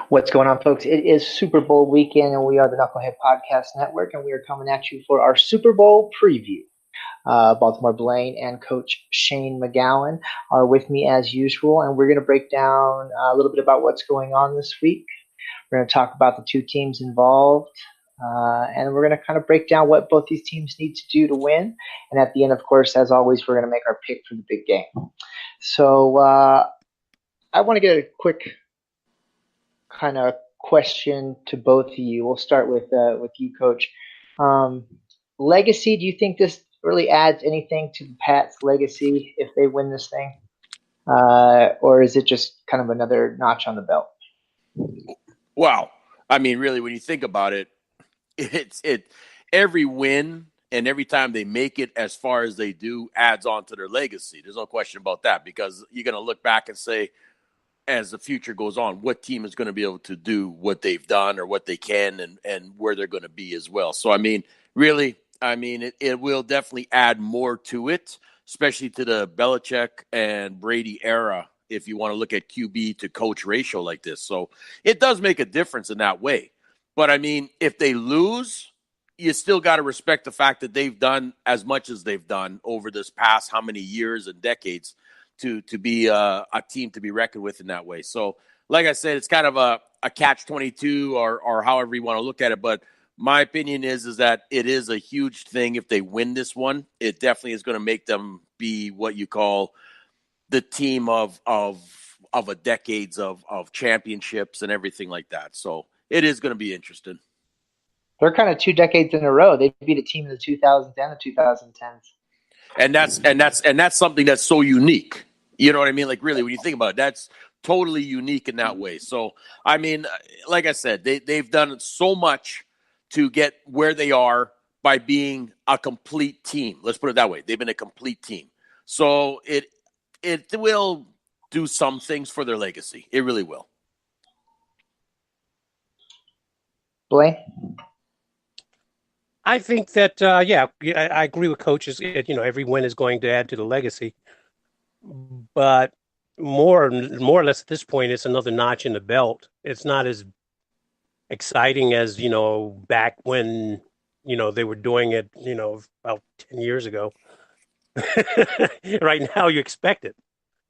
What's going on, folks? It is Super Bowl weekend, and we are the Knucklehead Podcast Network, and we are coming at you for our Super Bowl preview. Baltimore Blaine and Coach Shane McGowan are with me as usual, and we're going to break down a little bit about what's going on this week. We're going to talk about the two teams involved, and we're going to kind of break down what both these teams need to do to win. And at the end, of course, as always, we're going to make our pick for the big game. So I want to get a quick kind of question to both of you. We'll start with you, Coach. Legacy. Do you think this really adds anything to the Pats' legacy if they win this thing, or is it just kind of another notch on the belt? Wow. I mean, really, when you think about it, it's every win and every time they make it as far as they do adds on to their legacy. There's no question about that, because you're going to look back and say, as the future goes on, what team is going to be able to do what they've done or what they can and where they're going to be as well. So, I mean, really, it will definitely add more to it, especially to the Belichick and Brady era, if you want to look at QB to coach ratio like this. So it does make a difference in that way. But, I mean, if they lose, you still got to respect the fact that they've done as much as they've done over this past how many years and decades to be a team to be reckoned with in that way. So, like I said, it's kind of a catch-22 or however you want to look at it. But my opinion is that it is a huge thing if they win this one. It definitely is going to make them be what you call the team of a decades of championships and everything like that. So it is going to be interesting. They're kind of 2 decades in a row. They beat a team in the 2010s and the 2010s. And that's something that's so unique. You know what I mean? Like, really, when you think about it, that's totally unique in that way. So, I mean, like I said, they've done so much to get where they are by being a complete team. Let's put it that way. They've been a complete team. So it will do some things for their legacy. It really will. Blaine? I think that, I agree with coaches. Every win is going to add to the legacy, but more or less at this point, it's another notch in the belt. It's not as exciting as, back when, they were doing it, about 10 years ago. Right now, you expect it.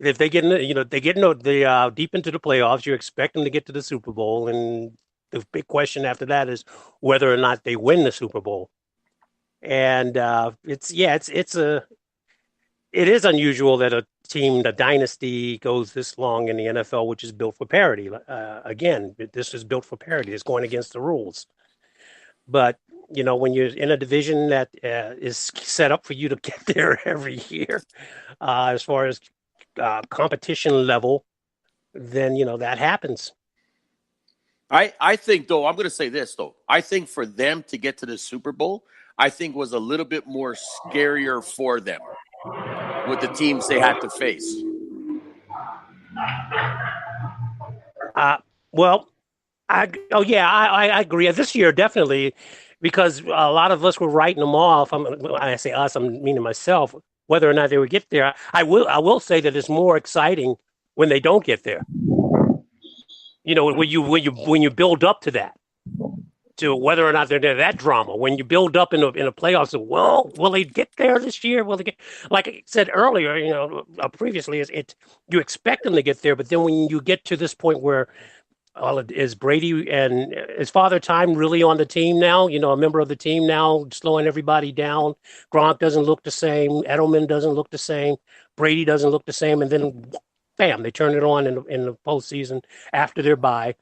If they get deep into the playoffs, you expect them to get to the Super Bowl, and the big question after that is whether or not they win the Super Bowl. And it is unusual that a team, the dynasty, goes this long in the NFL, which is built for parity. Again, this is built for parity. It's going against the rules. But, when you're in a division that is set up for you to get there every year, as far as competition level, then, that happens. I think, though, I'm going to say this, though. I think for them to get to the Super Bowl, I think was a little bit more scarier for them with the teams they had to face. I agree. This year, definitely, because a lot of us were writing them off. When I say us, I'm meaning myself, whether or not they would get there. I will say that it's more exciting when they don't get there. When you build up to that, to whether or not they're there, that drama. When you build up in a playoffs, well, will they get there this year? Will they get, like I said earlier, previously, you expect them to get there, but then when you get to this point where is Brady and is Father Time really on the team now? A member of the team now, slowing everybody down. Gronk doesn't look the same. Edelman doesn't look the same. Brady doesn't look the same, and then bam, they turn it on in the postseason after their bye.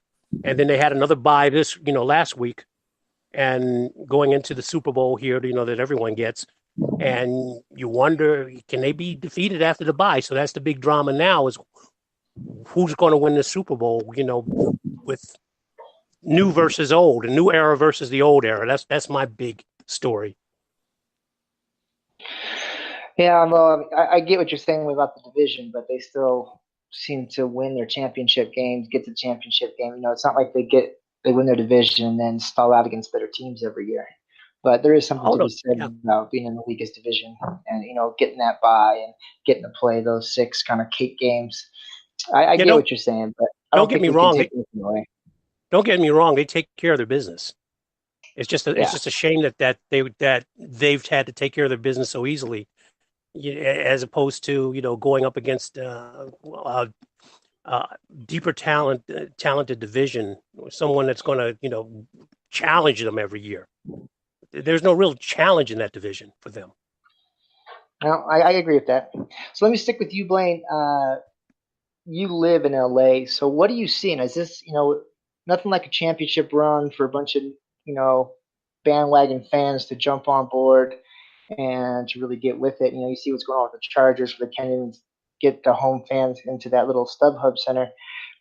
And then they had another bye last week, and going into the Super Bowl here, that everyone gets. And you wonder, can they be defeated after the bye? So that's the big drama now, is who's going to win the Super Bowl, with new versus old, a new era versus the old era. That's my big story. Yeah, well, I get what you're saying about the division, but they still seem to win their championship games, get to the championship game. It's not like they win their division and then stall out against better teams every year. But there is something to be said about being in the weakest division and, getting that bye and getting to play those 6 kind of cake games. I get what you're saying, but don't get me wrong. don't get me wrong, they take care of their business. It's just a shame that they've had to take care of their business so easily, as opposed to going up against deeper talented division, someone that's going to challenge them every year. There's no real challenge in that division for them. No, I agree with that. So let me stick with you, Blaine. You live in LA, so what are you seeing? Is this, nothing like a championship run for a bunch of, bandwagon fans to jump on board and to really get with it? You see what's going on with the Chargers, where they can't even get the home fans into that little StubHub Center.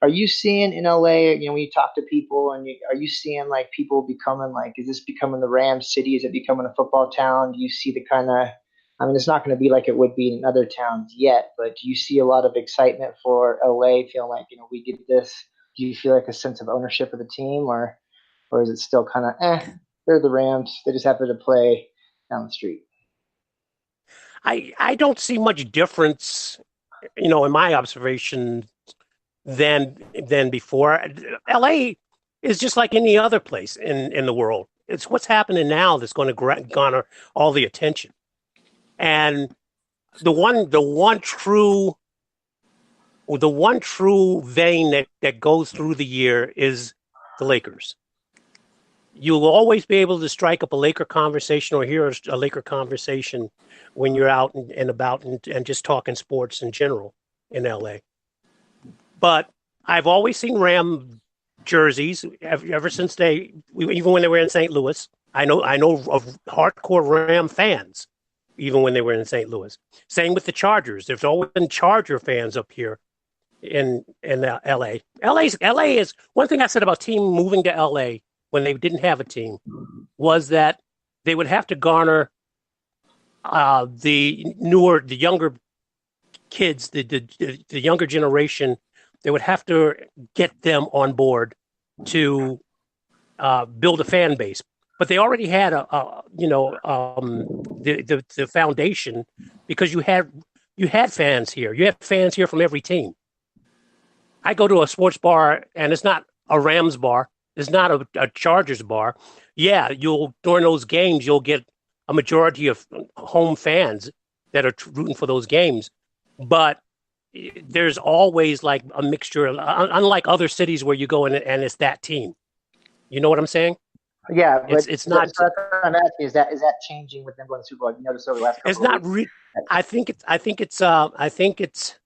Are you seeing in LA, when you talk to people, are you seeing like people becoming like, is this becoming the Rams city? Is it becoming a football town? Do you see the kind of, it's not going to be like it would be in other towns yet, but do you see a lot of excitement for LA, feeling like, we get this? Do you feel like a sense of ownership of the team, or is it still kind of, they're the Rams, they just happen to play down the street? I don't see much difference, in my observation than before. LA is just like any other place in the world. It's what's happening now that's going to garner all the attention. And the one true vein that goes through the year is the Lakers. You'll always be able to strike up a Laker conversation or hear a Laker conversation when you're out and about and just talking sports in general in LA. But I've always seen Ram jerseys ever since even when they were in St. Louis. I know of hardcore Ram fans, even when they were in St. Louis. Same with the Chargers. There's always been Charger fans up here in LA. LA is one thing I said about team moving to LA when they didn't have a team was that they would have to garner the younger kids, the younger generation. They would have to get them on board to build a fan base. But they already had the foundation, because you had fans here. You have fans here from every team. I go to a sports bar, and it's not a Rams bar. It's not a Chargers bar. Yeah, during those games, you'll get a majority of home fans that are rooting for those games. But there's always like a mixture, unlike other cities where you go in and it's that team. You know what I'm saying? Yeah, but it's not. So I'm asking, is that changing with them going to the Super Bowl? Have you noticed over the last couple it's not. I think it's.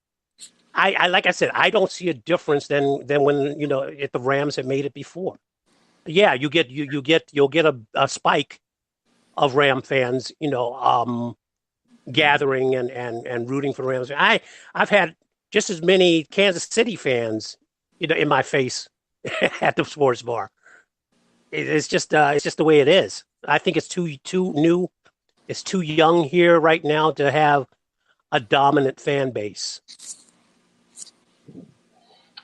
I like I said, I don't see a difference than when if the Rams have made it before. Yeah, you'll get a spike of Ram fans, gathering and rooting for the Rams. I've had just as many Kansas City fans, in my face at the sports bar. It's just the way it is. I think it's too new. It's too young here right now to have a dominant fan base.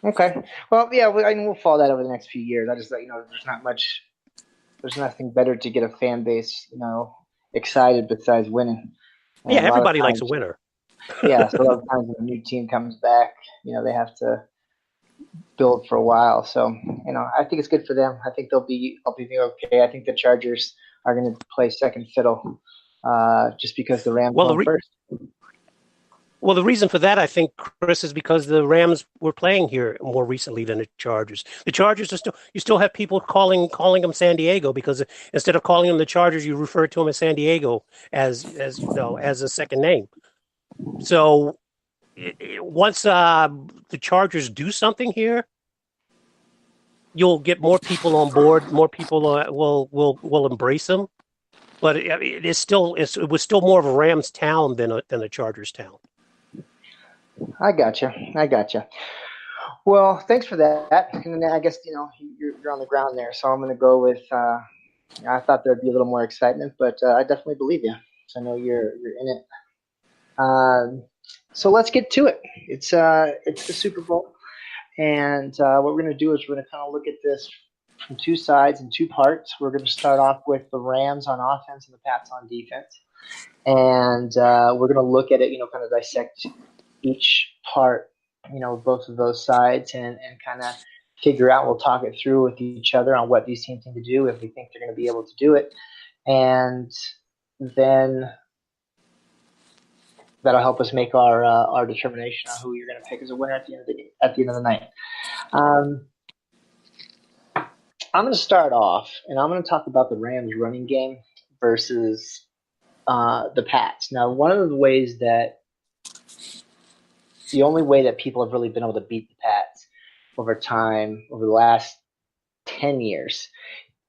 Okay. Well, yeah, we'll follow that over the next few years. I just thought, there's nothing better to get a fan base, excited besides winning. And yeah, everybody likes a winner. Yeah, so a lot of times when a new team comes back, they have to build for a while. So, I think it's good for them. I think they'll be okay. I think the Chargers are going to play second fiddle, just because the Rams won first. Well, the reason for that, I think, Chris, is because the Rams were playing here more recently than the Chargers. The Chargers you still have people calling them San Diego, because instead of calling them the Chargers, you refer to them as San Diego as a second name. So once the Chargers do something here, you'll get more people on board. More people will embrace them. But it was still more of a Rams town than a Chargers town. I gotcha. Well, thanks for that. And I guess, you're on the ground there. So I'm going to go with, I thought there'd be a little more excitement, but I definitely believe you. So I know you're in it. So let's get to it. It's the Super Bowl. And what we're going to do is we're going to kind of look at this from two sides and two parts. We're going to start off with the Rams on offense and the Pats on defense. And we're going to look at it, kind of dissect each part, both of those sides, and kind of figure out. We'll talk it through with each other on what these teams need to do if we think they're going to be able to do it, and then that'll help us make our determination on who you're going to pick as a winner at the end of the night. I'm going to start off, and I'm going to talk about the Rams running game versus the Pats. Now, one of the ways that the only way that people have really been able to beat the Pats over time, over the last 10 years,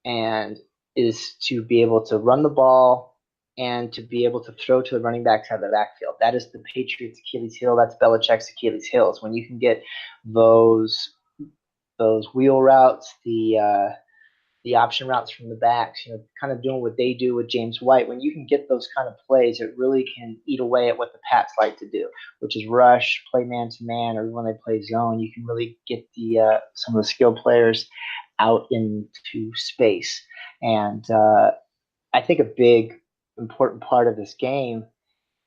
and is to be able to run the ball and to be able to throw to the running backs out of the backfield. That is the Patriots' Achilles heel. That's Belichick's Achilles heel. When you can get those wheel routes, the option routes from the backs, kind of doing what they do with James White. When you can get those kind of plays, it really can eat away at what the Pats like to do, which is rush, play man-to-man, or when they play zone. You can really get some of the skilled players out into space. And I think a big, important part of this game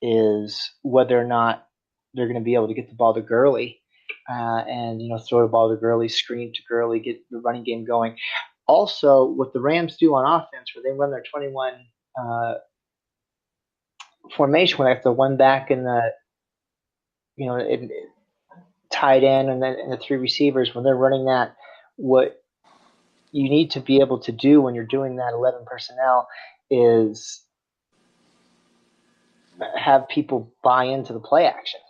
is whether or not they're going to be able to get the ball to Gurley and throw the ball to Gurley, screen to Gurley, get the running game going. Also, what the Rams do on offense, where they run their 21 formation, when they have the one back in the tight end and then the three receivers, when they're running that, what you need to be able to do when you're doing that 11 personnel is have people buy into the play action.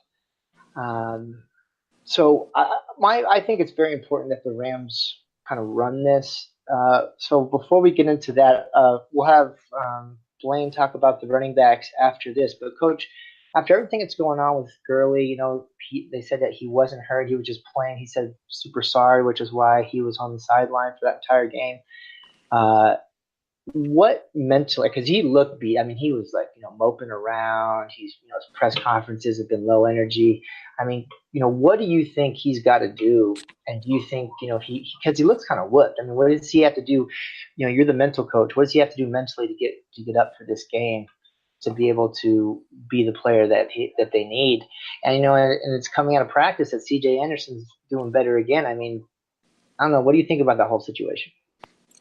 So I think it's very important that the Rams kind of run this. So before we get into that, we'll have Blaine talk about the running backs after this. But Coach, after everything that's going on with Gurley, they said that he wasn't hurt. He was just playing. He said super sorry, which is why he was on the sideline for that entire game. What mentally, because he looked beat. I mean, he was like, moping around. His press conferences have been low energy. I mean, what do you think he's got to do? And do you think, because he looks kind of whooped. I mean, what does he have to do? You're the mental coach. What does he have to do mentally to get up for this game, to be able to be the player that they need? And, and it's coming out of practice that C.J. Anderson's doing better again. I mean, I don't know. What do you think about that whole situation?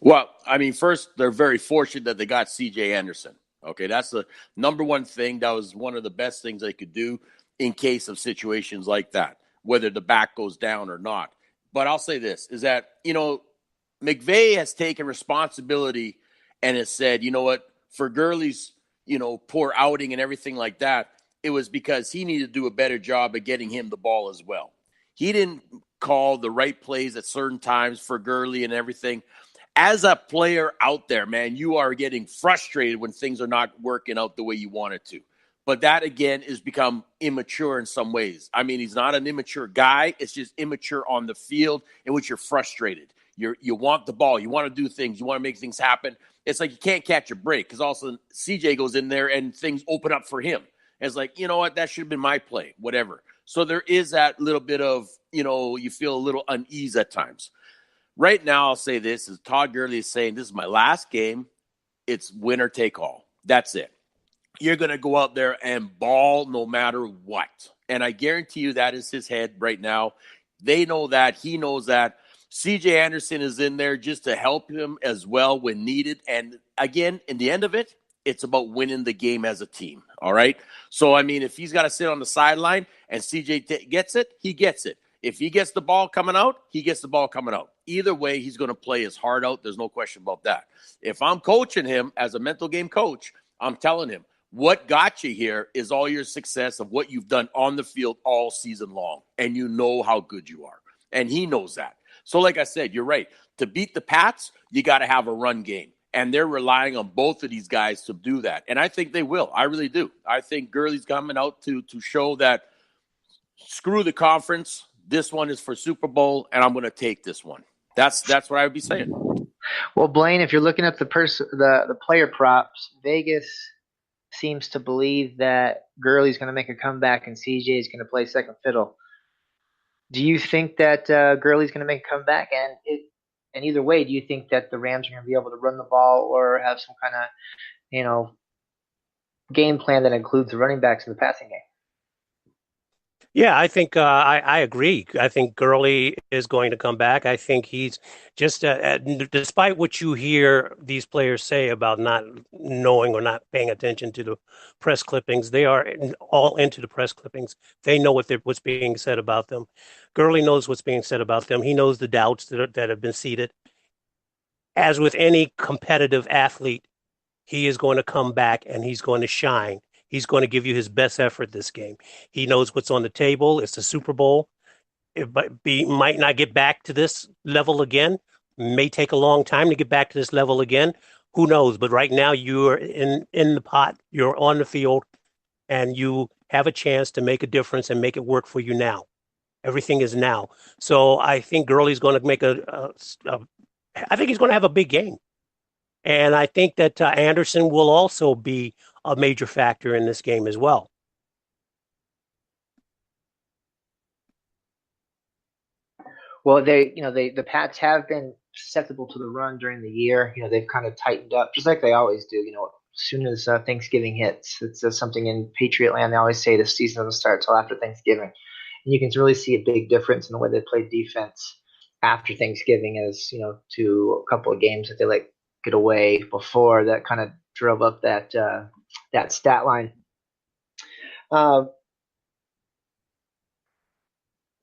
Well, I mean, first, they're very fortunate that they got C.J. Anderson. Okay, that's the number one thing. That was one of the best things they could do in case of situations like that, whether the back goes down or not. But I'll say this, is that, McVay has taken responsibility and has said, you know what, for Gurley's, poor outing and everything like that, it was because he needed to do a better job of getting him the ball as well. He didn't call the right plays at certain times for Gurley and everything. As a player out there, man, you are getting frustrated when things are not working out the way you want it to. But that, again, is become immature in some ways. I mean, he's not an immature guy. It's just immature on the field in which you're frustrated. You want the ball. You want to do things. You want to make things happen. It's like you can't catch a break because also CJ goes in there and things open up for him. And it's like, you know what, that should have been my play, whatever. So there is that little bit of, you feel a little unease at times. Right now, I'll say this, is Todd Gurley is saying, this is my last game. It's winner take all. That's it. You're going to go out there and ball no matter what. And I guarantee you that is his head right now. They know that. He knows that. C.J. Anderson is in there just to help him as well when needed. And again, in the end of it, it's about winning the game as a team. All right? So, I mean, if he's got to sit on the sideline and C.J. gets it, he gets it. If he gets the ball coming out, he gets the ball coming out. Either way, he's going to play his heart out. There's no question about that. If I'm coaching him as a mental game coach, I'm telling him, what got you here is all your success of what you've done on the field all season long, and you know how good you are. And he knows that. So like I said, you're right. To beat the Pats, you got to have a run game. And they're relying on both of these guys to do that. And I think they will. I really do. I think Gurley's coming out to show that screw the conference. This one is for Super Bowl, and I'm going to take this one. That's what I would be saying. Well, Blaine, if you're looking at the player props, Vegas seems to believe that Gurley's going to make a comeback and CJ is going to play second fiddle. Do you think that Gurley's going to make a comeback? And either way, do you think that the Rams are going to be able to run the ball or have some kind of, game plan that includes the running backs in the passing game? Yeah, I think I agree. I think Gurley is going to come back. I think he's just, despite what you hear these players say about not knowing or not paying attention to the press clippings, they are all into the press clippings. They know what's being said about them. Gurley knows what's being said about them. He knows the doubts that have been seeded. As with any competitive athlete, he is going to come back and he's going to shine. He's going to give you his best effort this game. He knows what's on the table. It's the Super Bowl. Might not get back to this level again. May take a long time to get back to this level again. Who knows? But right now you're in the pot. You're on the field, and you have a chance to make a difference and make it work for you now. Everything is now. So I think Gurley's going to make I think he's going to have a big game. And I think that Anderson will also be a major factor in this game as well. Well, the Pats have been susceptible to the run during the year. They've kind of tightened up, just like they always do. As soon as Thanksgiving hits, it's something in Patriot land. They always say the season doesn't start until after Thanksgiving, and you can really see a big difference in the way they play defense after Thanksgiving, as to a couple of games that they get away before that kind of drove up that stat line.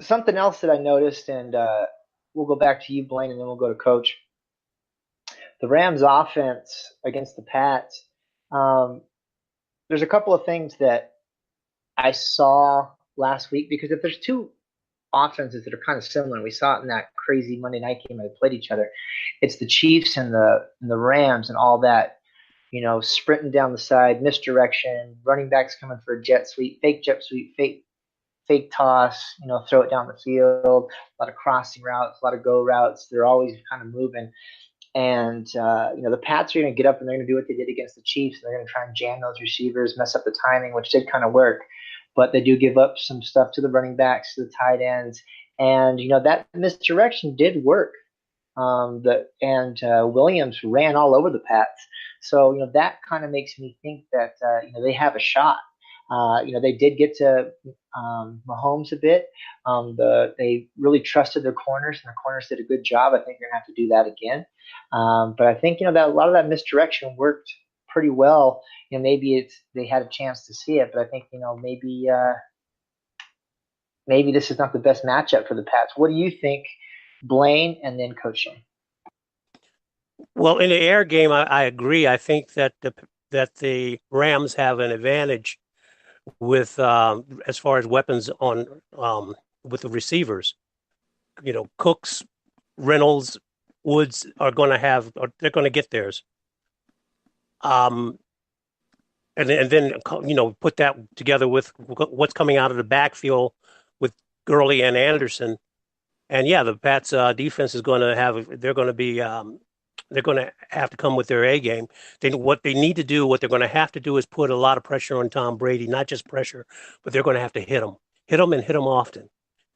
Something else that I noticed, and we'll go back to you, Blaine, and then we'll go to Coach. The Rams' offense against the Pats. There's a couple of things that I saw last week, because if there's two offenses that are kind of similar, and we saw it in that crazy Monday night game where they played each other, it's the Chiefs and the Rams and all that. Sprinting down the side, misdirection, running backs coming for a jet sweep, fake toss, throw it down the field, a lot of crossing routes, a lot of go routes. They're always kind of moving. And, the Pats are going to get up and they're going to do what they did against the Chiefs. They're going to try and jam those receivers, mess up the timing, which did kind of work. But they do give up some stuff to the running backs, to the tight ends. And, that misdirection did work. Williams ran all over the Pats. So, that kind of makes me think that, they have a shot. They did get to Mahomes a bit. They really trusted their corners, and their corners did a good job. I think they're going to have to do that again. But I think that a lot of that misdirection worked pretty well. Maybe they had a chance to see it, but I think maybe this is not the best matchup for the Pats. What do you think, Blaine, and then Coach Shane? Well, in the air game, I agree. I think that the Rams have an advantage with as far as weapons on with the receivers. Cooks, Reynolds, Woods they're going to get theirs. And then put that together with what's coming out of the backfield with Gurley and Anderson. And yeah, the Pats defense is going to they're going to have to come with their A game. What they're going to have to do is put a lot of pressure on Tom Brady, not just pressure, but they're going to have to hit him and hit him often.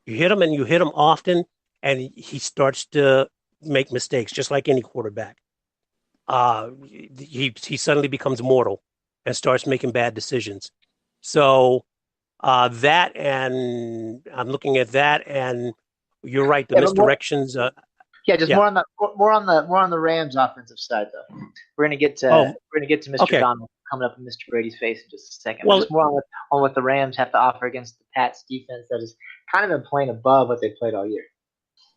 You hit him often, and he starts to make mistakes, just like any quarterback. He suddenly becomes mortal and starts making bad decisions. So that, and I'm looking at that, and you're right. The misdirections. More on the Rams offensive side though. We're gonna get to Mr. Donald coming up in Mr. Brady's face in just a second. Well, just more on what the Rams have to offer against the Pats defense that has kind of been playing above what they played all year.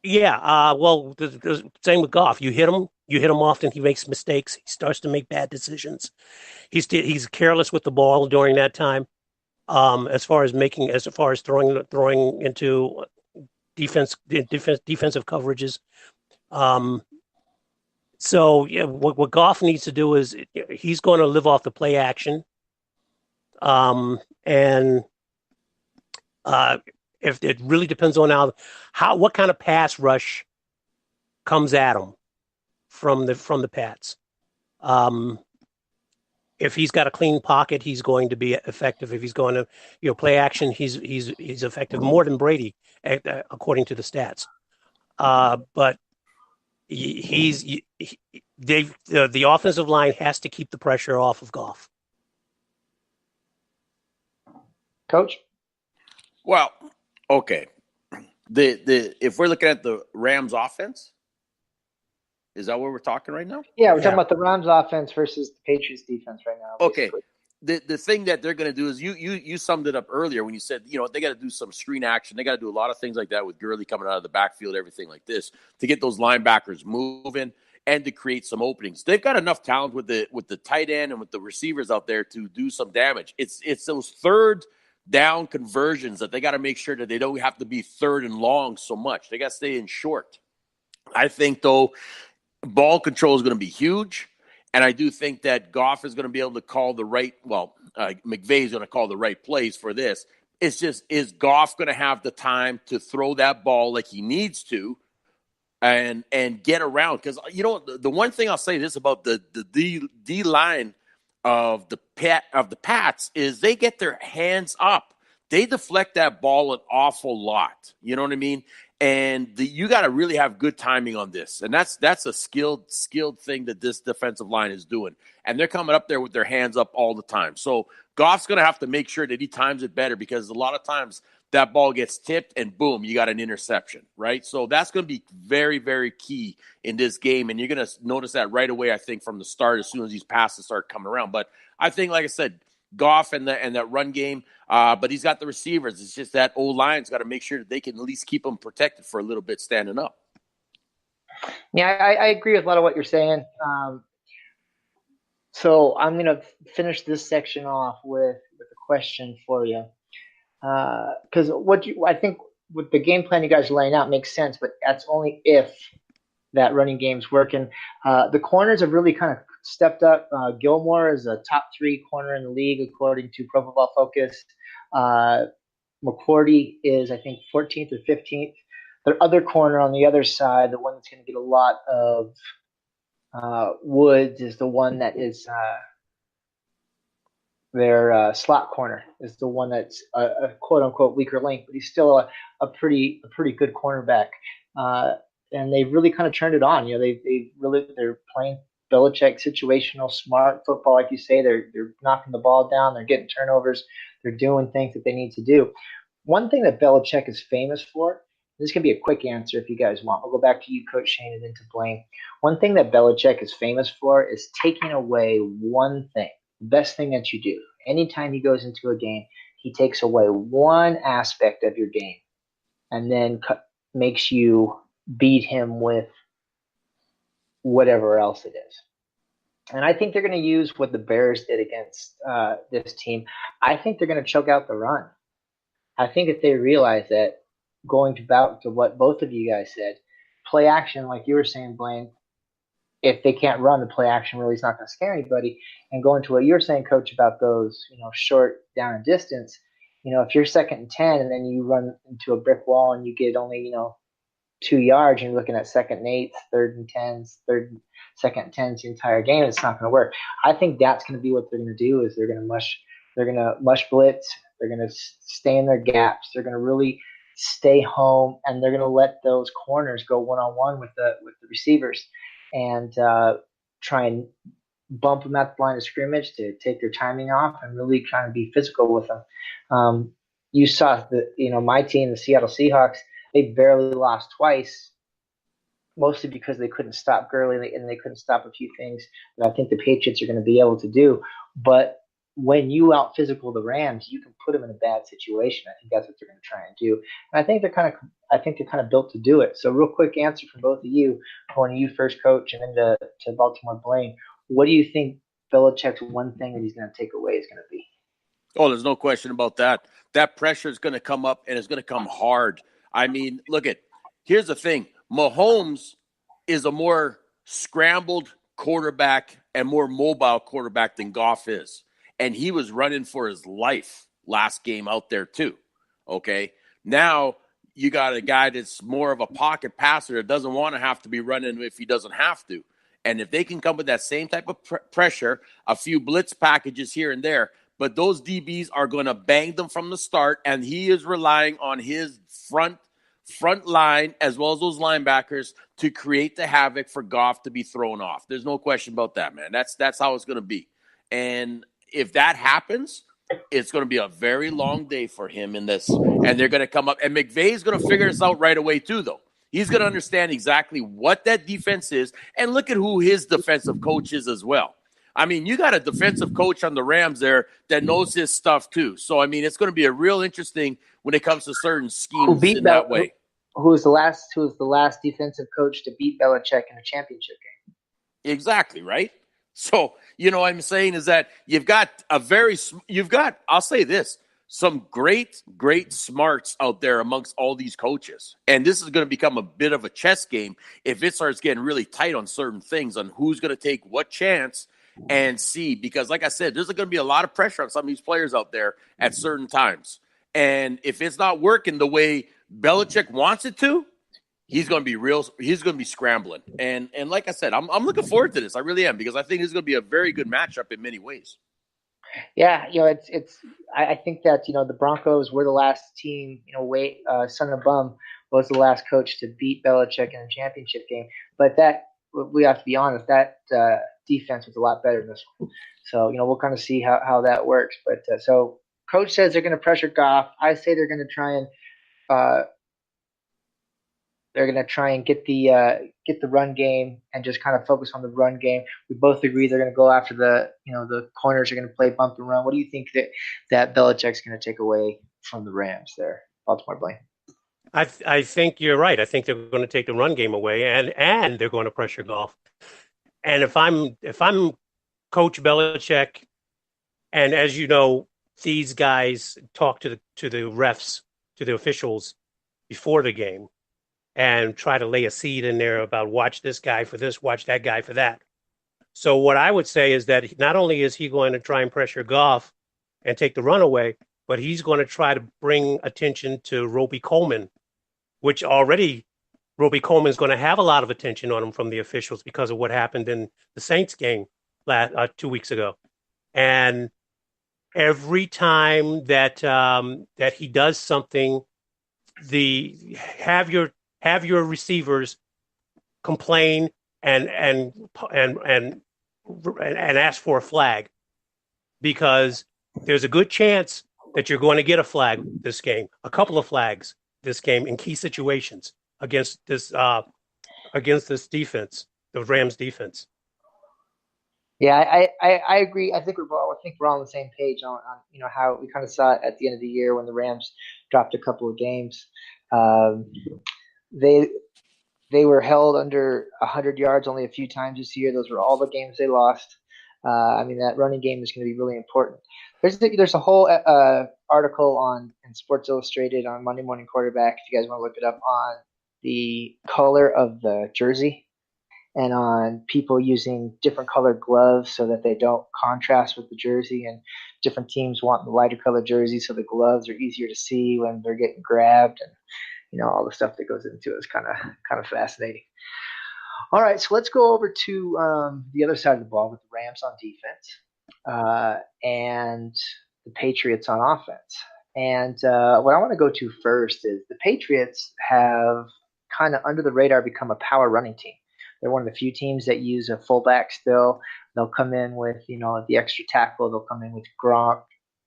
Yeah. Well, the same with Goff. You hit him often. He makes mistakes. He starts to make bad decisions. He's careless with the ball during that time. As far as throwing into defensive coverages. So yeah, what Goff needs to do is he's going to live off the play action. If it really depends on what kind of pass rush comes at him from the Pats. If he's got a clean pocket, he's going to be effective. If he's going to play action, he's effective more than Brady, according to the stats. But the offensive line has to keep the pressure off of Goff. Coach? Well, okay. If we're looking at the Rams offense, is that what we're talking right now? Yeah, we're talking about the Rams offense versus the Patriots defense right now. Okay. Basically. The thing that they're going to do is you summed it up earlier when you said, they got to do some screen action. They got to do a lot of things like that with Gurley coming out of the backfield, everything like this, to get those linebackers moving and to create some openings. They've got enough talent with the tight end and with the receivers out there to do some damage. It's those third down conversions that they got to make sure that they don't have to be third and long so much. They got to stay in short. I think, though, ball control is going to be huge. And I do think that Goff is going to be able to call McVay is going to call the right plays for this. It's just, is Goff going to have the time to throw that ball like he needs to and get around? Because, the one thing I'll say this about the D line of the Pats is they get their hands up. They deflect that ball an awful lot. You know what I mean? And you got to really have good timing on this. And that's a skilled thing that this defensive line is doing. And they're coming up there with their hands up all the time. So Goff's going to have to make sure that he times it better, because a lot of times that ball gets tipped and boom, you got an interception, right? So that's going to be very, very key in this game. And you're going to notice that right away, I think, from the start, as soon as these passes start coming around. But I think, like I said, Goff and that run game, but he's got the receivers. It's just that O-line's got to make sure that they can at least keep them protected for a little bit standing up. Yeah, I agree with a lot of what you're saying. So I'm going to finish this section off with a question for you, because I think with the game plan you guys are laying out makes sense, but that's only if that running game's working. The corners have really kind of stepped up. Gilmore is a top 3 corner in the league, according to Pro Football Focus. McCourty is, I think, 14th or 15th. Their other corner on the other side, the one that's going to get a lot of Woods, is the one that is their slot corner, is the one that's a quote-unquote weaker link, but he's still a pretty good cornerback. And they've really kind of turned it on. They're playing Belichick situational smart football, like you say. They're knocking the ball down. They're getting turnovers. They're doing things that they need to do. One thing that Belichick is famous for, this can be a quick answer if you guys want. We'll go back to you, Coach Shane, and then to Blaine. One thing that Belichick is famous for is taking away one thing, the best thing that you do. Anytime he goes into a game, he takes away one aspect of your game and then makes you beat him with whatever else it is. And I think they're going to use what the Bears did against this team. I think they're going to choke out the run. I think if they realize that, going back to what both of you guys said, play action, like you were saying, Blaine, if they can't run, the play action really is not going to scare anybody. And going to what you were saying, Coach, about those, short down and distance, if you're 2nd and 10 and then you run into a brick wall and you get only, 2 yards, and you're looking at 2nd and 8, 3rd and 10s, 2nd and 10s the entire game, it's not going to work. I think that's going to be what they're going to do, is they're going to mush blitz. They're going to stay in their gaps. They're going to really stay home, and they're going to let those corners go one-on-one with the receivers and try and bump them at the line of scrimmage to take their timing off and really try and be physical with them. You saw my team, the Seattle Seahawks, they barely lost twice, mostly because they couldn't stop Gurley and they couldn't stop a few things that I think the Patriots are going to be able to do. But when you out physical the Rams, you can put them in a bad situation. I think that's what they're going to try and do. And I think they're kind of built to do it. So real quick answer from both of you, going to you first, Coach, and then to Baltimore Blaine. What do you think Belichick's one thing that he's going to take away is going to be? Oh, there's no question about that. That pressure is going to come up, and it's going to come hard. I mean, here's the thing. Mahomes is a more scrambled quarterback and more mobile quarterback than Goff is. And he was running for his life last game out there too, okay? Now you got a guy that's more of a pocket passer that doesn't want to have to be running if he doesn't have to. And if they can come with that same type of pressure, a few blitz packages here and there, but those DBs are going to bang them from the start, and he is relying on his front line as well as those linebackers to create the havoc for Goff to be thrown off. There's no question about that, man. That's how it's going to be. And if that happens, it's going to be a very long day for him in this, and they're going to come up. And McVay's going to figure this out right away too, though. He's going to understand exactly what that defense is, and look at who his defensive coach is as well. I mean, you got a defensive coach on the Rams there that knows his stuff too. So, I mean, it's going to be a real interesting when it comes to certain schemes in that way. Who was the last defensive coach to beat Belichick in a championship game? Exactly, right? So, you know what I'm saying is that I'll say this, some great smarts out there amongst all these coaches. And this is going to become a bit of a chess game if it starts getting really tight on certain things, on who's going to take what chance and see. Because like I said, there's going to be a lot of pressure on some of these players out there at certain times. And if it's not working the way Belichick wants it to, he's going to be scrambling. And like I said, I'm looking forward to this. I really am, because I think this is going to be a very good matchup in many ways. Yeah, I think that, the Broncos were the last team, Son of Bum was the last coach to beat Belichick in a championship game. But that, we have to be honest, that defense was a lot better than this one. So, we'll kind of see how that works. But so coach says they're going to pressure Goff. I say they're going to try and get the run game and just kind of focus on the run game. We both agree they're going to go after the corners are going to play bump and run. What do you think that Belichick's going to take away from the Rams there, Baltimore, Blaine? I think you're right. I think they're going to take the run game away, and they're going to pressure Goff. And if I'm Coach Belichick, and as you know, these guys talk to the refs, to the officials before the game, and try to lay a seed in there about watch this guy for this, watch that guy for that. So what I would say is that not only is he going to try and pressure Goff and take the run away, but he's going to try to bring attention to Roby Coleman, which already Roby Coleman is going to have a lot of attention on him from the officials because of what happened in the Saints game 2 weeks ago. And every time that he does something, have your receivers complain and ask for a flag, because there's a good chance that you're going to get a flag this game, a couple of flags this game in key situations against this defense, the Rams defense. Yeah, I agree. I think we're all on the same page on how we kind of saw it at the end of the year when the Rams dropped a couple of games. They were held under 100 yards only a few times this year. Those were all the games they lost. That running game is going to be really important. There's a whole article in Sports Illustrated on Monday Morning Quarterback, if you guys want to look it up, on the color of the jersey and on people using different colored gloves so that they don't contrast with the jersey, and different teams want the lighter colored jersey so the gloves are easier to see when they're getting grabbed, and all the stuff that goes into it is kind of fascinating. All right, so let's go over to the other side of the ball with the Rams on defense and the Patriots on offense. And what I want to go to first is the Patriots have kind of under the radar become a power running team. They're one of the few teams that use a fullback still. They'll come in with, the extra tackle. They'll come in with Gronk,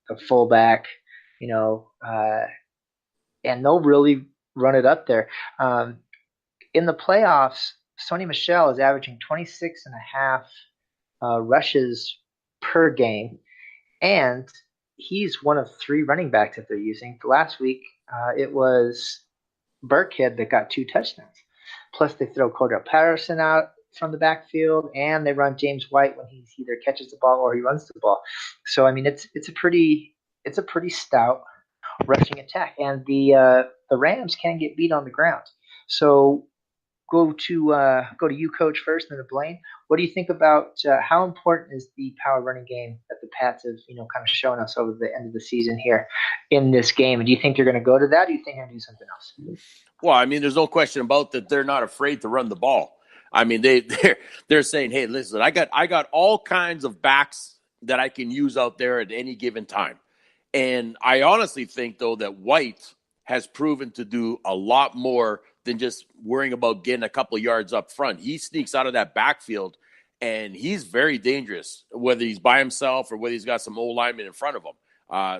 the fullback, and they'll really run it up there. In the playoffs, Sony Michel is averaging 26 and a half rushes per game, and he's one of 3 running backs that they're using. Last week, it was Burkhead that got 2 touchdowns. Plus, they throw Cordell Patterson out from the backfield, and they run James White when he either catches the ball or he runs the ball. So, it's a pretty stout rushing attack, and the Rams can get beat on the ground. So, go to you, Coach, first, and then to Blaine. What do you think about how important is the power running game that the Pats have, kind of shown us over the end of the season here in this game? And do you think they're going to go to that? Or do you think they're going to do something else? Well, there's no question about that. They're not afraid to run the ball. They're saying, hey, listen, I got all kinds of backs that I can use out there at any given time. And I honestly think, though, that White has proven to do a lot more than just worrying about getting a couple of yards up front. He sneaks out of that backfield, and he's very dangerous, whether he's by himself or whether he's got some old linemen in front of him.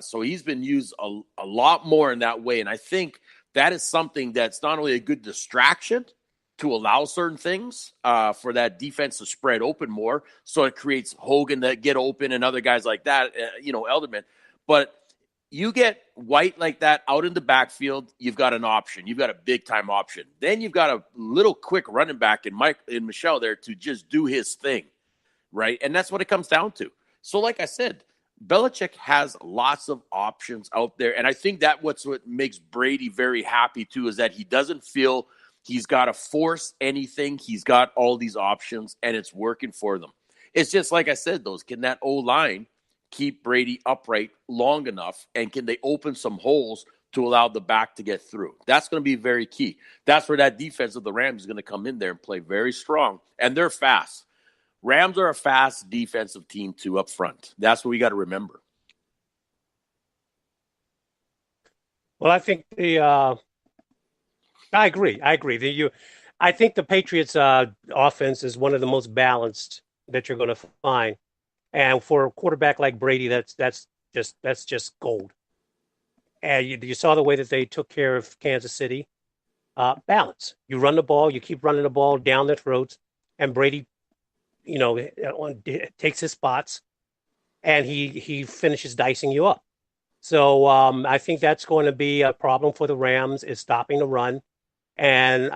So he's been used a lot more in that way. And I think that is something that's not only a good distraction to allow certain things for that defense to spread open more. So it creates Hogan that get open and other guys like that, Elderman. But you get White like that out in the backfield, you've got an option. You've got a big-time option. Then you've got a little quick running back in Michelle there to just do his thing, right? And that's what it comes down to. So like I said, Belichick has lots of options out there. And I think that what makes Brady very happy too is that he doesn't feel he's got to force anything. He's got all these options and it's working for them. It's just like I said, can that O-line keep Brady upright long enough? And can they open some holes to allow the back to get through? That's going to be very key. That's where that defense of the Rams is going to come in there and play very strong. And they're fast. Rams are a fast defensive team too up front. That's what we got to remember. Well, I think I agree. I think the Patriots' offense is one of the most balanced that you're going to find, and for a quarterback like Brady, that's just gold. And you saw the way that they took care of Kansas City. Balance. You run the ball, you keep running the ball down their throats, and Brady, takes his spots, and he finishes dicing you up. So I think that's going to be a problem for the Rams is stopping the run, and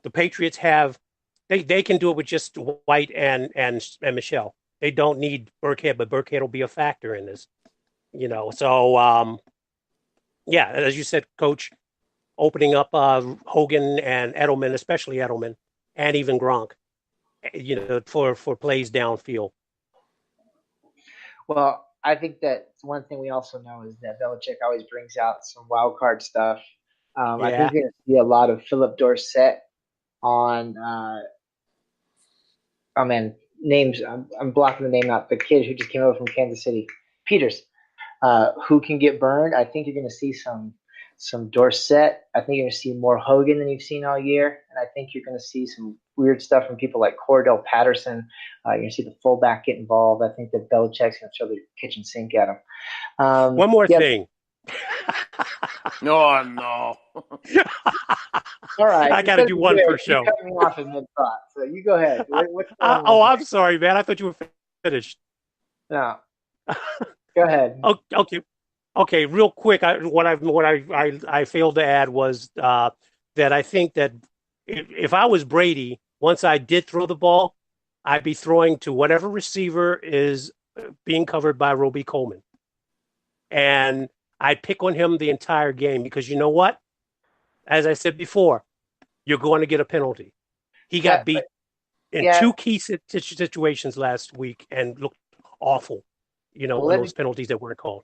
the Patriots they can do it with just White and Michelle. They don't need Burkhead, but Burkhead will be a factor in this. So yeah, as you said, Coach, opening up Hogan and Edelman, especially Edelman, and even Gronk, for plays downfield. Well, I think that one thing we also know is that Belichick always brings out some wild card stuff. I think you're going to see a lot of Philip Dorsett on. Names. I'm blocking the name out. The kid who just came over from Kansas City, Peters, who can get burned. I think you're going to see some Dorsett. I think you're going to see more Hogan than you've seen all year, and I think you're going to see some weird stuff from people like Cordell Patterson. You're going to see the fullback get involved. I think that Belichick's going to throw the kitchen sink at him. One more thing. No. All right. I got to do one per show. You cut me off in mid-thought, so you go ahead. I'm sorry, man. I thought you were finished. No. Go ahead. Okay. Real quick, what I failed to add was that I think that if I was Brady, once I did throw the ball, I'd be throwing to whatever receiver is being covered by Roby Coleman, and I'd pick on him the entire game because you know what? As I said before, you're going to get a penalty. He got beat in two key situations last week and looked awful, in those penalties that weren't called.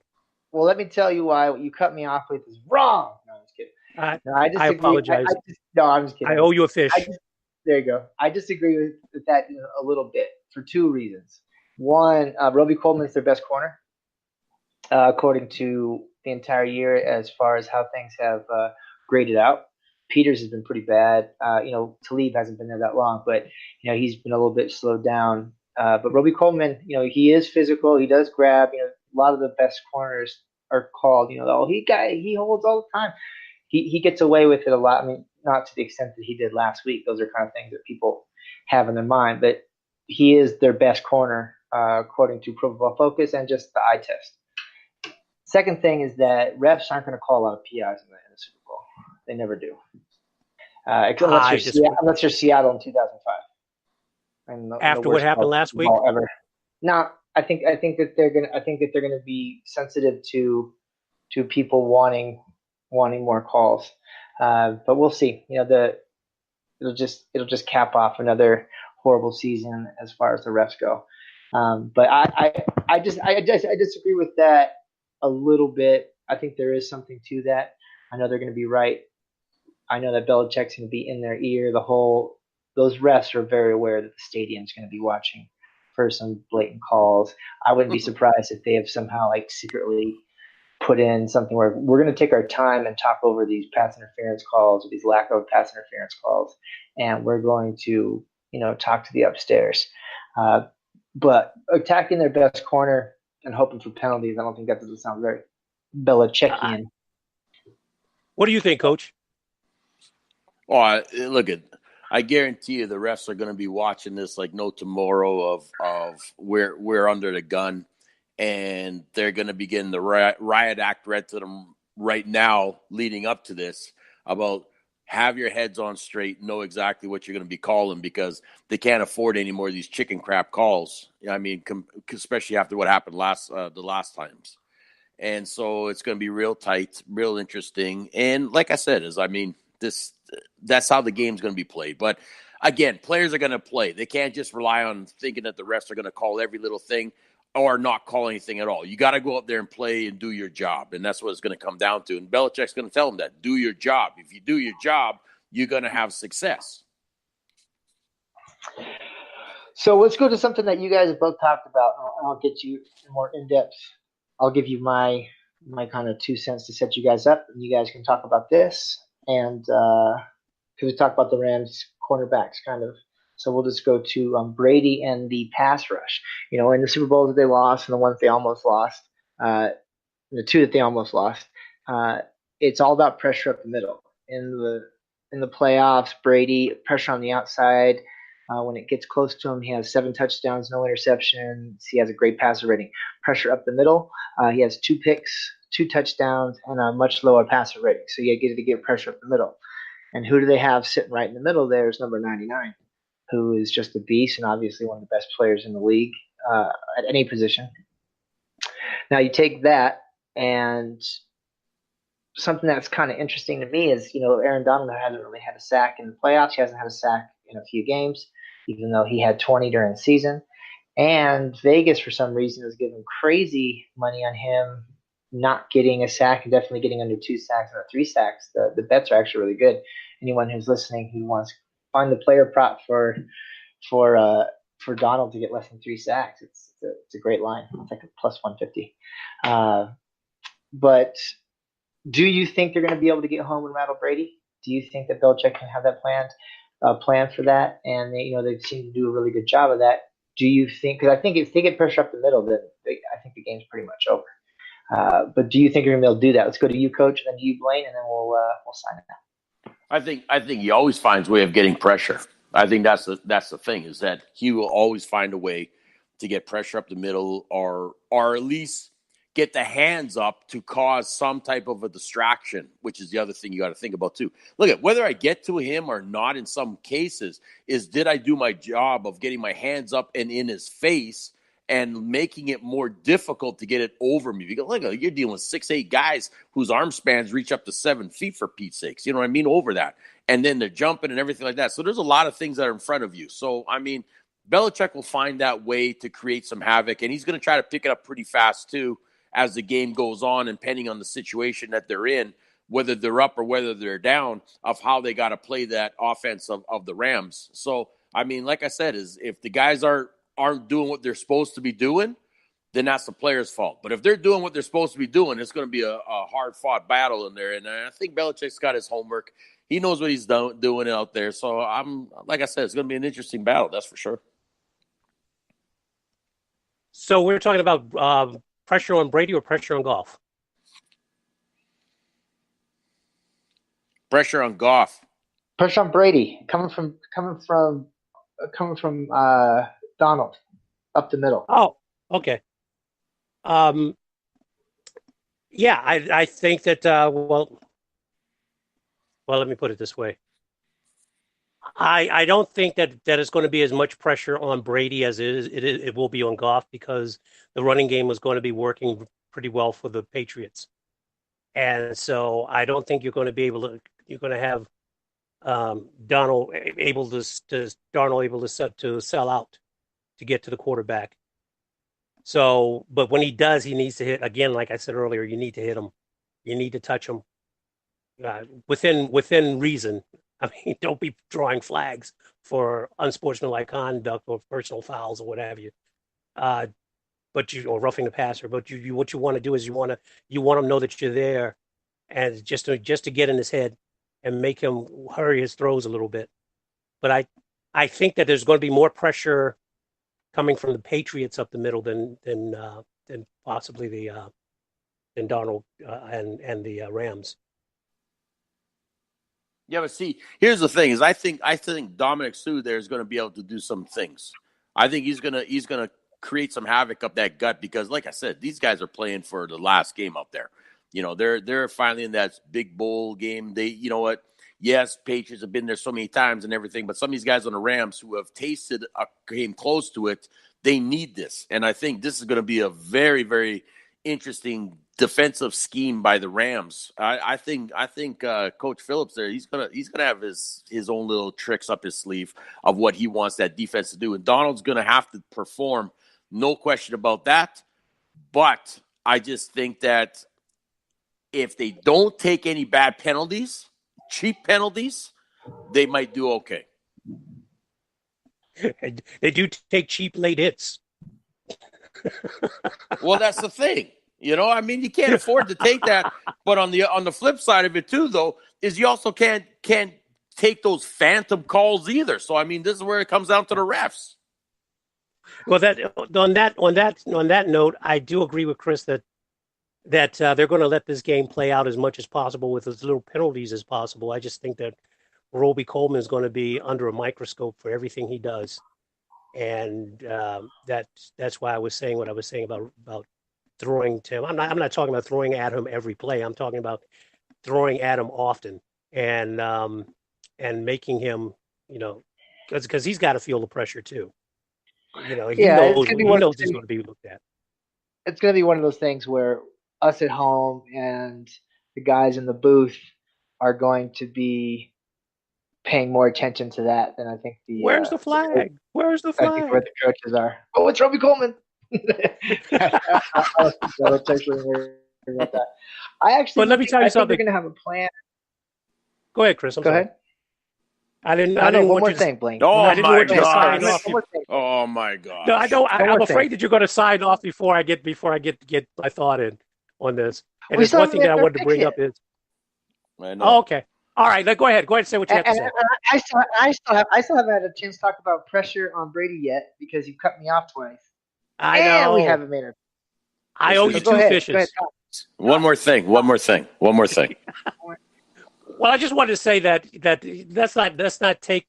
Well, let me tell you why what you cut me off with is wrong. No, I'm just kidding. I apologize. I'm just kidding. I owe you a fish. There you go. I disagree with that a little bit for two reasons. One, Roby Coleman is their best corner, according to the entire year as far as how things have graded out. Peters has been pretty bad. Talib hasn't been there that long, but he's been a little bit slowed down. But Roby Coleman, he is physical. He does grab. A lot of the best corners are called. He holds all the time. He gets away with it a lot. I mean, not to the extent that he did last week. Those are kind of things that people have in their mind. But he is their best corner, according to Pro Football Focus and just the eye test. Second thing is that refs aren't going to call a lot of PIs in the Super Bowl. They never do. Unless you're Seattle in 2005. After what happened last week? Ever. No, I think that they're gonna be sensitive to people wanting more calls. But we'll see. It'll just cap off another horrible season as far as the refs go. But I disagree with that a little bit. I think there is something to that. I know they're going to be right. I know that Belichick's going to be in their ear. Those refs are very aware that the stadium's going to be watching for some blatant calls. I wouldn't be surprised if they have somehow secretly put in something where we're going to take our time and talk over these pass interference calls or these lack of pass interference calls, and we're going to talk to the upstairs. But attacking their best corner, and hoping for penalties. I don't think that doesn't sound very Belichickian. What do you think, Coach? Oh, look at. I guarantee you, the refs are going to be watching this like no tomorrow. Of we're under the gun, and they're going to begin the riot act read to them right now, leading up to this, about have your heads on straight, know exactly what you're going to be calling, because they can't afford any more of these chicken crap calls. I mean, especially after what happened the last times. And so it's going to be real tight, real interesting. And like I said, that's how the game's going to be played. But again, players are going to play. They can't just rely on thinking that the refs are going to call every little thing or not call anything at all. You got to go up there and play and do your job. And that's what it's going to come down to. And Belichick's going to tell them that. Do your job. If you do your job, you're going to have success. So let's go to something that you guys have both talked about. I'll get you more in depth. I'll give you my kind of 2 cents to set you guys up, and you guys can talk about this. And because we talked about the Rams cornerbacks, kind of. So we'll just go to Brady and the pass rush. In the Super Bowls that they lost and the ones they almost lost, the two that they almost lost, it's all about pressure up the middle. In the playoffs, Brady, pressure on the outside. When it gets close to him, he has 7 touchdowns, no interceptions. He has a great passer rating. Pressure up the middle, he has 2 picks, 2 touchdowns, and a much lower passer rating. So you get to get pressure up the middle. And who do they have sitting right in the middle there is number 99, who is just a beast and obviously one of the best players in the league at any position. Now you take that, and something that's kind of interesting to me is, Aaron Donald hasn't really had a sack in the playoffs. He hasn't had a sack in a few games, even though he had 20 during the season. And Vegas, for some reason, is giving crazy money on him not getting a sack and definitely getting under 2 sacks or 3 sacks. The bets are actually really good. Anyone who's listening who wants to find the player prop for Donald to get less than 3 sacks, it's a great line. It's like a plus 150. But do you think they're going to be able to get home and rattle Brady? Do you think that Belichick can have that plan for that? And they seem to do a really good job of that. Do you think? Because I think if they get pressure up the middle, then I think the game's pretty much over. But do you think you're going to be able to do that? Let's go to you, Coach, and then you, Blaine, and then we'll sign it out. I think he always finds a way of getting pressure. I think that's the thing, is that he will always find a way to get pressure up the middle, or at least get the hands up to cause some type of a distraction, which is the other thing you got to think about too. Look at whether I get to him or not in some cases is, did I do my job of getting my hands up and in his face and making it more difficult to get it over me? Because look, you're dealing with 6'8" guys whose arm spans reach up to 7 feet, for Pete's sakes. You know what I mean? Over that. And then they're jumping and everything like that. So there's a lot of things that are in front of you. So, I mean, Belichick will find that way to create some havoc, and he's going to try to pick it up pretty fast too as the game goes on, and depending on the situation that they're in, whether they're up or whether they're down, of how they got to play that offense of the Rams. So, I mean, like I said, is if the guys aren't doing what they're supposed to be doing, then that's the player's fault. But if they're doing what they're supposed to be doing, it's going to be a hard-fought battle in there. And I think Belichick's got his homework. He knows what he's doing out there. So, like I said, it's going to be an interesting battle, that's for sure. So we're talking about pressure on Brady or pressure on Goff? Pressure on Goff. Pressure on Brady, coming from Donald up the middle. Oh, okay. Yeah, I think that well, let me put it this way. I don't think that it's going to be as much pressure on Brady as it will be on Goff, because the running game was going to be working pretty well for the Patriots. And so I don't think you're going to have Darnold able to sell out to get to the quarterback. So, but when he does, he needs to hit again. Like I said earlier, you need to hit him. You need to touch him within reason. I mean, don't be drawing flags for unsportsmanlike conduct or personal fouls or what have you. Or roughing the passer. But what you want to do is you want him to know that you're there, and just to get in his head and make him hurry his throws a little bit. But I think that there's going to be more pressure coming from the Patriots up the middle than possibly than Darnold and the Rams. Yeah, but see, here's the thing: is I think Dominic Sue there is going to be able to do some things. I think he's gonna create some havoc up that gut because, like I said, these guys are playing for the last game up there. You know, they're finally in that big bowl game. You know what? Yes, Patriots have been there so many times and everything, but some of these guys on the Rams who have tasted a game close to it, they need this, and I think this is going to be a very, very interesting defensive scheme by the Rams. I think Coach Phillips there, he's gonna have his own little tricks up his sleeve of what he wants that defense to do, and Donald's gonna have to perform, no question about that. But I just think that if they don't take any bad penalties, cheap penalties, they might do okay. They do take cheap late hits. Well, that's the thing. You know, I mean, you can't afford to take that. But on the flip side of it too, though, is you also can't take those phantom calls either. So I mean, this is where it comes down to the refs. Well, on that note, I do agree with Chris that they're going to let this game play out as much as possible with as little penalties as possible. I just think that Roby Coleman is going to be under a microscope for everything he does, and that's why I was saying what I was saying about throwing to him. I'm not talking about throwing at him every play. I'm talking about throwing at him often and making him, you know, because he's got to feel the pressure too. You know, he knows he's going to be looked at. It's going to be one of those things where us at home and the guys in the booth are going to be paying more attention to that than I think Where's the flag? Where's the flag? I think where the coaches are. Oh, it's Roby Coleman. I actually. But let me tell you something. They're going to have a plan. Go ahead, Chris. Go ahead. I didn't one want more you thing, Blaine. Oh my God! Oh my God! No, I don't. I'm afraid that you're going to sign off before I get my thought in on this. And there's one thing that I wanted to bring up is. I know. Oh, okay. All right. Go ahead. Go ahead and say what you have to say. I still haven't had a chance to talk about pressure on Brady yet because you cut me off twice. I know. We haven't made it. I owe you two fishes. One more thing. Well, I just wanted to say that let's not take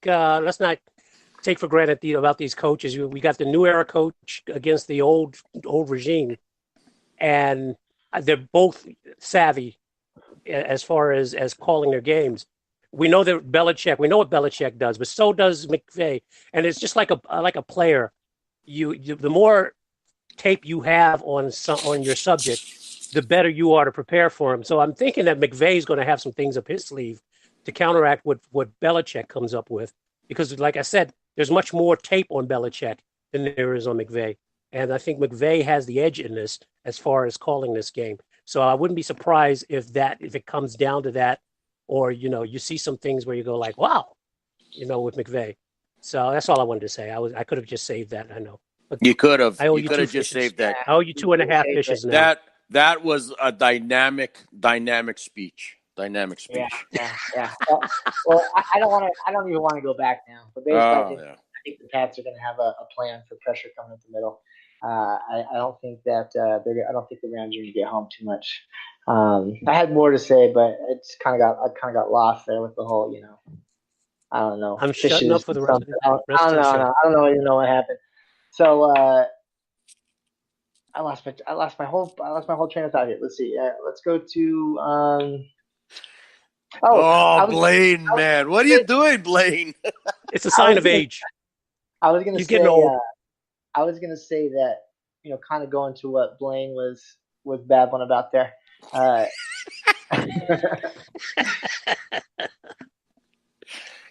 for granted about these coaches. We got the new era coach against the old regime, and they're both savvy as far as calling their games. We know that Belichick. We know what Belichick does, but so does McVay. And it's just like a player. You the more tape you have on your subject, the better you are to prepare for him. So I'm thinking that McVay is going to have some things up his sleeve to counteract what Belichick comes up with. Because, like I said, there's much more tape on Belichick than there is on McVay. And I think McVay has the edge in this as far as calling this game. So I wouldn't be surprised if it comes down to that, or, you know, you see some things where you go like, wow, you know, with McVay. So that's all I wanted to say. I could have just saved that. I know. But you could have. I owe you could have just saved that. I owe you 2.5 fishes now. That was a dynamic speech. Yeah. Well, I don't even want to go back now. But basically, I think the Pats are going to have a plan for pressure coming up the middle. I don't think that I don't think the Rams are going to get home too much. I had more to say, but I kind of got lost there with the whole, you know, I don't know. I'm shutting up for the rest of the show. I don't even know what happened. So I lost my whole train of thought here. Let's see. Let's go to Blaine, man, what are you doing, Blaine? It's a sign of age. I was going to say. Getting old. I was going to say that, you know, kind of going to what Blaine was babbling about there.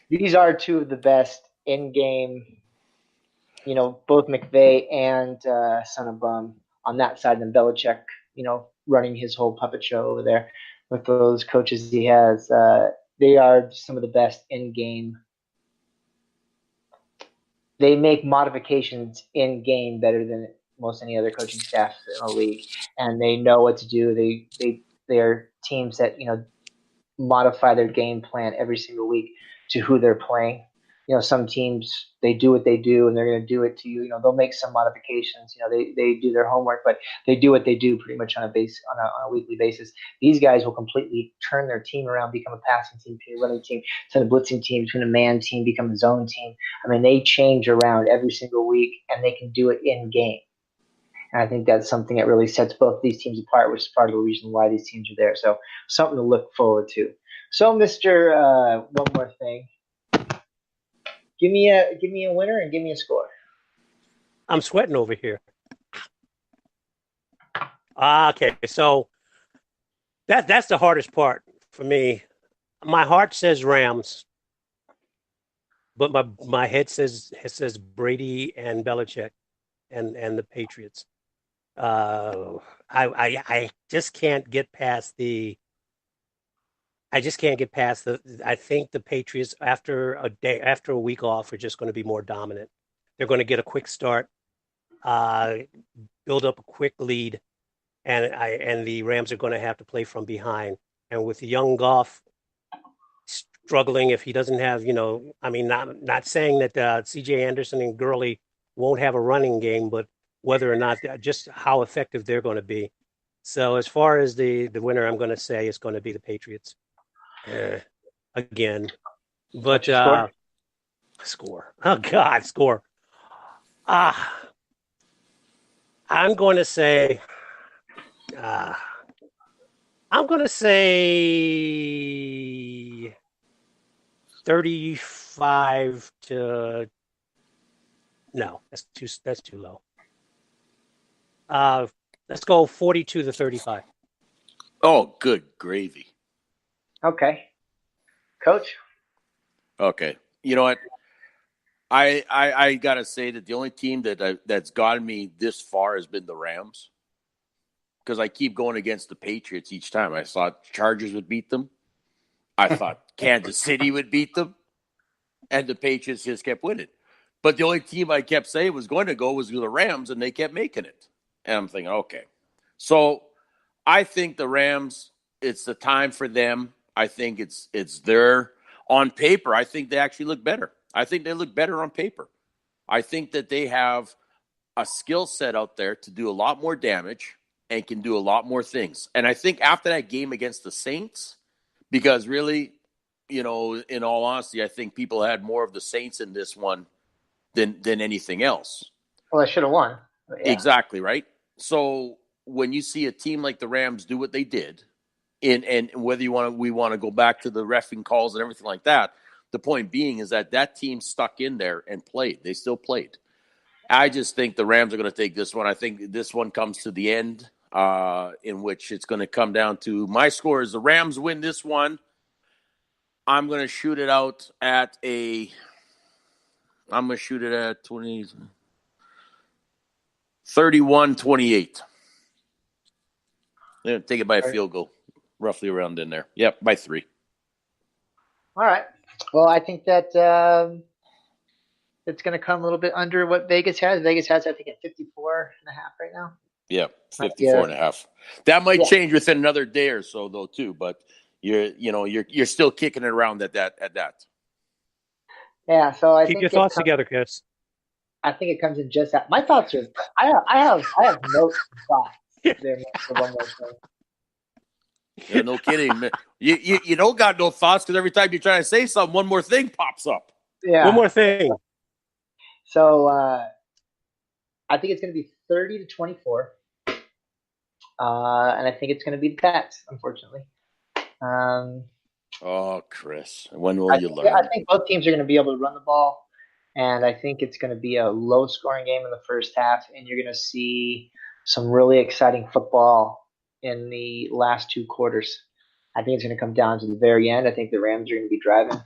These are two of the best in-game, you know, both McVay and Son of Bum on that side, and Belichick, you know, running his whole puppet show over there with those coaches he has. They are some of the best in-game. They make modifications in-game better than most any other coaching staff in the league, and they know what to do. They're teams that, you know, modify their game plan every single week to who they're playing. some teams, they do what they do and they're going to do it to you. They'll make some modifications. They do their homework, but they do what they do pretty much on a weekly basis. These guys will completely turn their team around, become a passing team, become a running team, turn a blitzing team, turn a man team, become a zone team. I mean, they change around every single week, and they can do it in game. And I think that's something that really sets both these teams apart, which is part of the reason why these teams are there. So something to look forward to. So, Mr. One more thing. Give me a winner and give me a score. I'm sweating over here. Okay, so that's the hardest part for me. My heart says Rams, but my head says Brady and Belichick and the Patriots. I just can't get past the. I just can't get past the. I think the Patriots after a week off are just going to be more dominant. They're going to get a quick start, build up a quick lead, and the Rams are going to have to play from behind. And with the young Goff struggling, if he doesn't have, I mean, not saying that C.J. Anderson and Gurley won't have a running game, but whether or not just how effective they're going to be. So as far as the winner, I'm going to say it's going to be the Patriots. Again, but score. Oh God, score. I'm going to say. I'm going to say 35 to. No, that's too low. Let's go 42 to 35. Oh, good gravy. Okay. Coach? Okay. You know what? I got to say that the only team that's gotten me this far has been the Rams, because I keep going against the Patriots each time. I thought Chargers would beat them. I thought Kansas City would beat them, and the Patriots just kept winning. But the only team I kept saying was going to go was the Rams, and they kept making it. And I'm thinking, okay. So I think the Rams, it's the time for them. I think it's their on paper. I think they actually look better. I think they look better on paper. I think that they have a skill set out there to do a lot more damage and can do a lot more things. And I think after that game against the Saints, because really, in all honesty, I think people had more of the Saints in this one than anything else. Well, I should have won. Yeah. Exactly, right? So when you see a team like the Rams do what they did, and whether we want to go back to the reffing calls and everything like that, the point being is that team stuck in there and played. They still played. I just think the Rams are going to take this one. I think this one comes to the end, in which it's going to come down to my score is the Rams win this one. I'm going to shoot it out at 20, 31-28. Yeah, take it by a field goal, roughly around in there. Yep, by 3. All right. Well, I think that it's going to come a little bit under what Vegas has. Vegas has, I think, at 54.5 right now. Yeah, 54.5. That might change within another day or so, though, too. But you're still kicking it around at that. Yeah. So I keep think your thoughts together, Chris. I think it comes in just that. My thoughts are. I have no thoughts. There for one more thing. Yeah, no kidding. You don't got no thoughts, because every time you try to say something, one more thing pops up. Yeah. One more thing. So I think it's going to be 30-24, and I think it's going to be the Pats, unfortunately. Oh, Chris, when will you learn? I think both teams are going to be able to run the ball, and I think it's going to be a low-scoring game in the first half, and you're going to see some really exciting football in the last 2 quarters. I think it's going to come down to the very end. I think the Rams are going to be driving,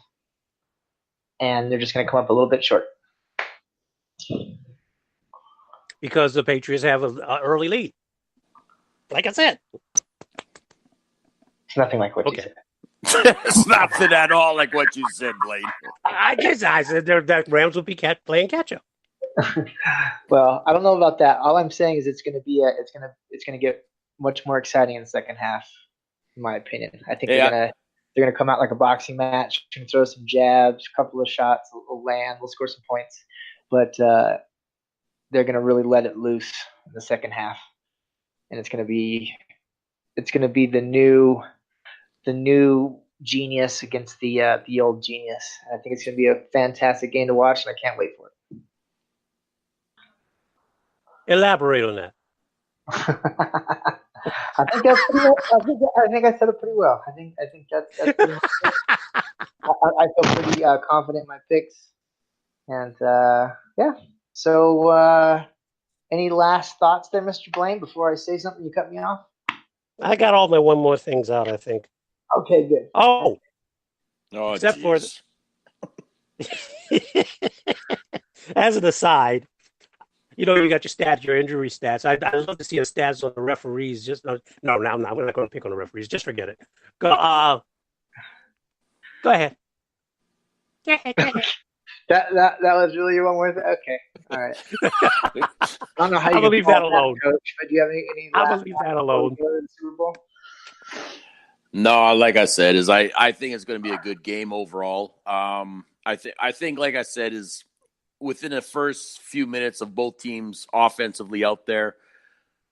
and they're just going to come up a little bit short. Because the Patriots have an early lead. Like I said. It's nothing like what you said. It's nothing at all like what you said, Blaine. I said that Rams will be playing catch up. Well, I don't know about that. All I'm saying is it's going to get much more exciting in the second half, in my opinion. I think they're going to they're going to come out like a boxing match and throw some jabs, a couple of shots, will land, we'll score some points. But they're going to really let it loose in the second half, and it's going to be the new genius against the old genius. I think it's going to be a fantastic game to watch, and I can't wait for it. Elaborate on that. I think that's pretty well, I think I said it pretty well. I think that's pretty much it. I feel pretty confident in my picks, and yeah. So, any last thoughts there, Mr. Blaine? Before I say something, you cut me off. I got all my one more things out, I think. Okay, good. Oh, except geez. As an aside, you got your stats, your injury stats. I'd love to see the stats on the referees. Just no, I'm not. We're not going to pick on the referees. Just forget it. Go ahead. Go ahead. That was really your one word. Okay, all right. I don't know how you I'm gonna leave that alone, Coach. But do you have any I'm gonna leave that alone. Super Bowl? No, like I said, I think it's going to be a good game overall. I think, like I said, is within the first few minutes of both teams offensively out there,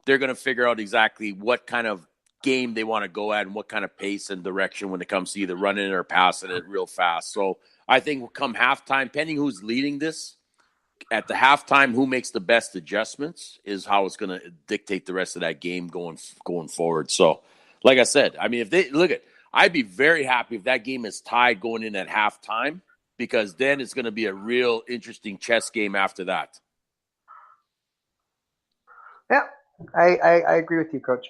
they're going to figure out exactly what kind of game they want to go at and what kind of pace and direction when it comes to either running or passing it real fast. So I think come halftime, depending who's leading this, at the halftime, who makes the best adjustments is how it's going to dictate the rest of that game going forward. So, like I said, I mean, if they look at, I'd be very happy if that game is tied going in at halftime, because then it's going to be a real interesting chess game after that. Yeah, I agree with you, Coach.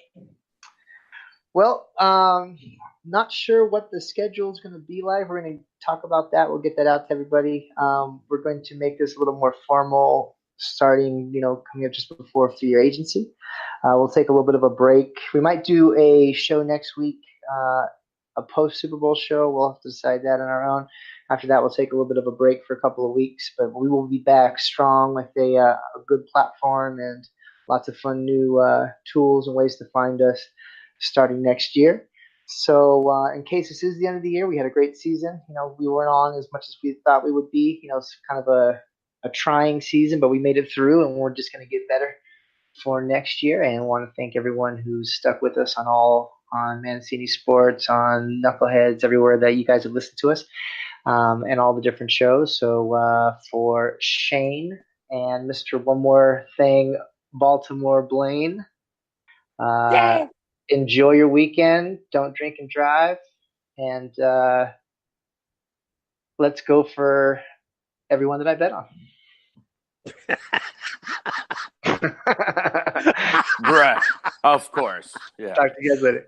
Well, not sure what the schedule is going to be like. We're going to talk about that. We'll get that out to everybody. We're going to make this a little more formal starting, coming up just before free agency. We'll take a little bit of a break. We might do a show next week, a post-Super Bowl show. We'll have to decide that on our own. After that, we'll take a little bit of a break for a couple of weeks, but we will be back strong with a good platform and lots of fun new tools and ways to find us starting next year. So in case this is the end of the year, we had a great season. We weren't on as much as we thought we would be. It's kind of a trying season, but we made it through, and we're just going to get better for next year. And I want to thank everyone who's stuck with us on Mancini Sports, on Knuckleheads, everywhere that you guys have listened to us, and all the different shows. So for Shane and Mr. One More Thing, Baltimore Blaine, enjoy your weekend. Don't drink and drive. And let's go for everyone that I bet on. Right. Of course. Yeah. Talk to you guys later.